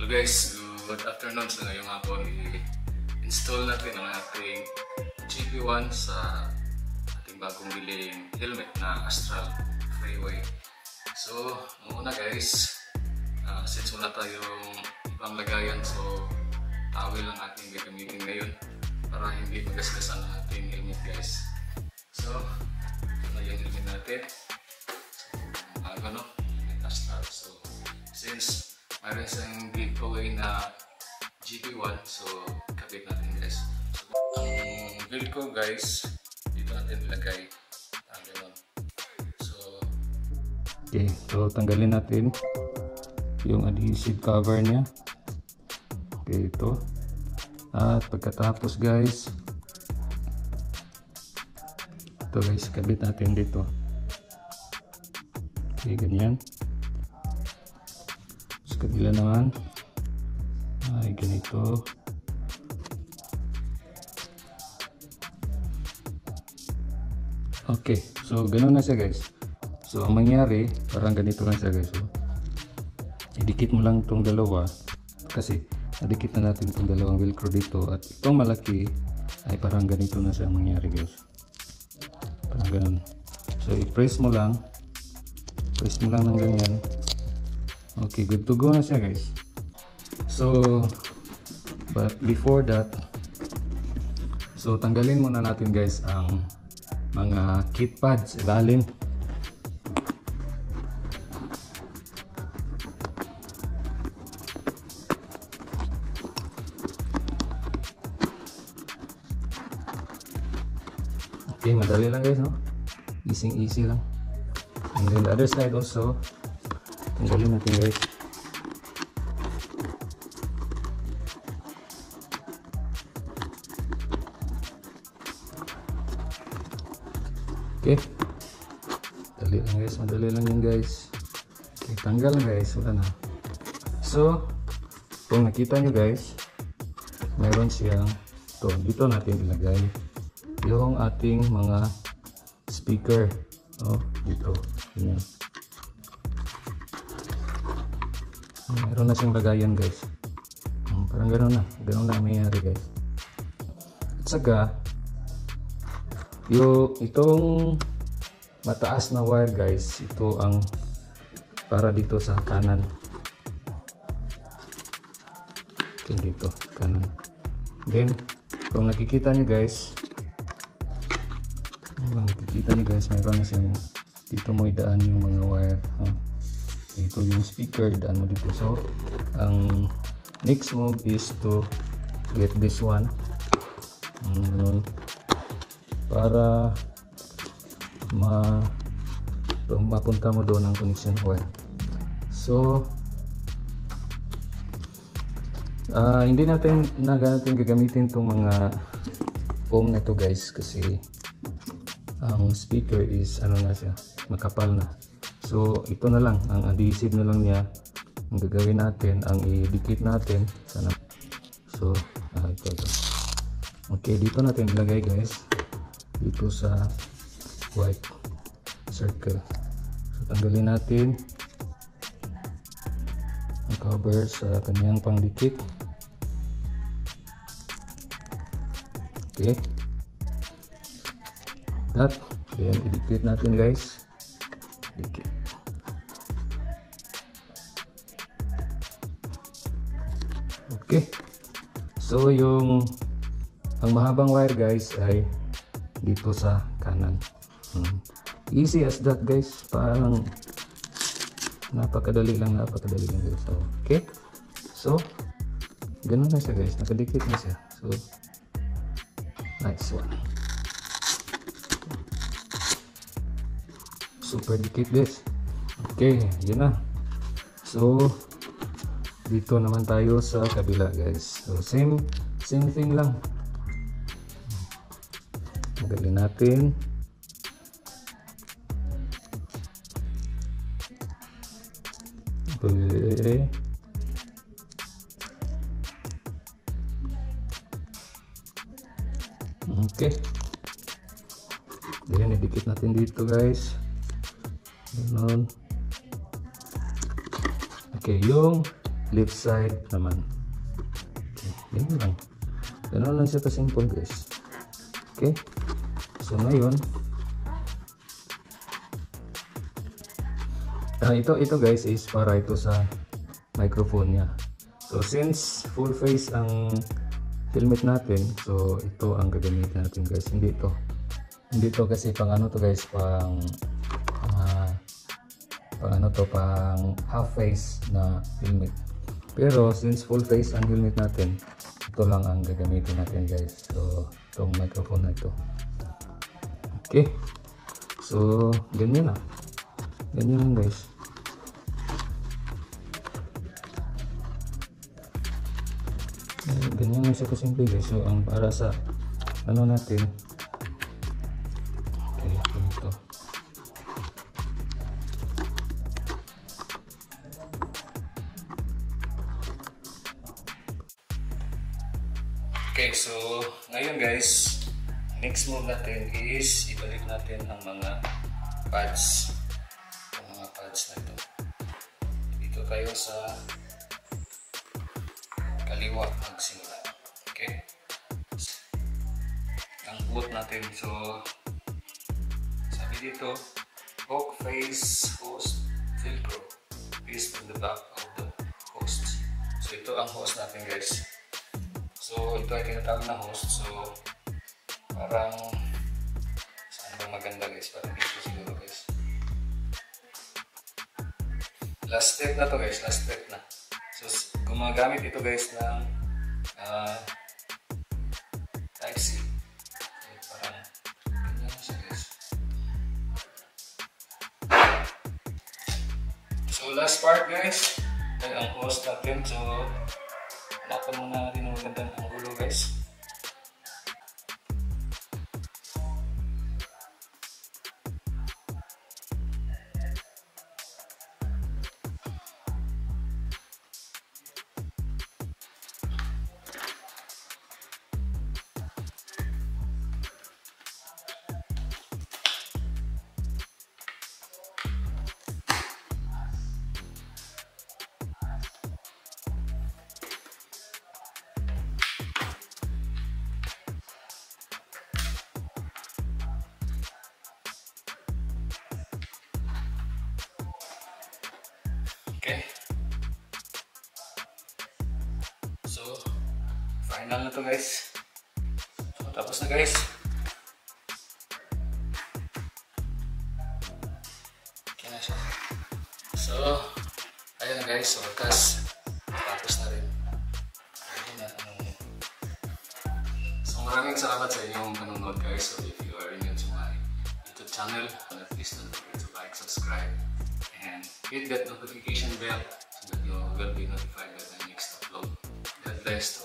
Hello guys, good afternoon. So ngayong hapon i-install natin ang ating GP1 sa ating bagong biling helmet na Astral Freeway. So muna guys, since wala tayong ibang lagayan, so towel lang ating gagamitin ngayon para hindi magasgasan ang ating helmet guys. So ito na yung helmet natin. So Astral. So since mayroon isang giveaway na GP1, so kabit natin guys. So, ang build ko guys, dito natin ilagay. Okay, so tanggalin natin yung adhesive cover niya. Okay, ito. At pagkatapos guys, ito guys, kabit natin dito. Okay, ganyan. Sa kabila naman ay ganito. Okay, so ganoon na siya guys. So ang mangyari, parang ganito lang siya guys. So, idikit mo lang itong dalawa kasi nadikit na natin itong dalawang velcro dito, at itong malaki ay parang ganito na siya mangyari guys. Parang ganun. So i-press mo lang. Press mo lang ng ganyan. Okay, good to go na siya guys. So but before that, so tanggalin muna natin guys ang mga kit pads ilalim. Okay, madali lang guys, no? Easy lang. And then the other side also, tanggalin natin guys. Okay, madali lang yan guys. Okay, tanggal na guys, wala na. So kung nakita nyo guys, mayroon siyang ito, dito natin ilagay yung ating mga speaker. Oh, dito. Yan. Mayroon na siyang lagayan guys. Parang gano'n na mayroon guys. At saka itong mataas na wire guys, ito ang para dito sa kanan. Ito dito, kanan. Then kung nakikita nyo guys, mayroon na siyang dito mo idaan yung mga wire. Ito yung speaker, idaan mo dito. So ang next move is to get this one para mapunta mo doon ang connection wire. So hindi natin gagamitin itong mga foam na to guys, kasi ang speaker is na siya, makapal na. So ito na lang, ang adhesive na lang niya ang gagawin natin, ang idikit natin sana. So ito. Okay, dito natin ilagay guys, dito sa white circle. So tanggalin natin ang cover sa kanyang pangdikit. Okay, that, then idikit natin guys, dikit. Okay, so ang mahabang wire guys ay dito sa kanan. Easy as that guys, parang napakadali lang guys. So, okay, so ganun na siya guys, nakadikit na siya. So nice one, super dikit guys. Okay, yun na. So dito naman tayo sa kabila guys. So same thing lang. Tanggalin natin. Okay. Okay. Then idikit natin dito guys. Ganun. Okay, yung left side naman. Okay, yun lang. Ganun lang siya ka-simple guys. Okay, so ngayon ito guys is para ito sa microphone niya. So since full face ang helmet natin, so ito ang gagamitin natin guys. Hindi to kasi pang ano to guys, pang half face na helmet. Pero since full face ang helmet natin, ito lang ang gagamitin natin guys. So itong microphone na ito. Okay, so ganyan lang guys. Ganyan lang siya kasimple guys. So ang para sa ano natin, okay, ito. Okay, so ngayon guys, next move natin is ibalik natin ang mga pads. Ang mga pads na ito. Dito tayo sa kaliwa magsimula. Okay? Ang boot natin. So, sabi dito, hook face host velcro is on the back of the host. So, ito ang host natin guys. So, ito ay tinatawag na host. So, parang saan ba maganda guys? Parang dito siguro guys. Last step na to guys. Last step na. So, gumagamit ito guys ng Type-C. Okay, parang ganyan na siya guys. So, last part guys ay ang host natin. So, hanapan muna natin ang magandang angulo guys. Okay. So, final na to guys. So, tapos na guys. Okay na siya. So, ayun na guys. So, tapos na rin. Ayun na. So, maraming salamat sa inyong panonood guys. So, if you are new to my YouTube channel, please don't forget to like, subscribe, and hit that notification bell so that you will be notified when I next upload. God bless.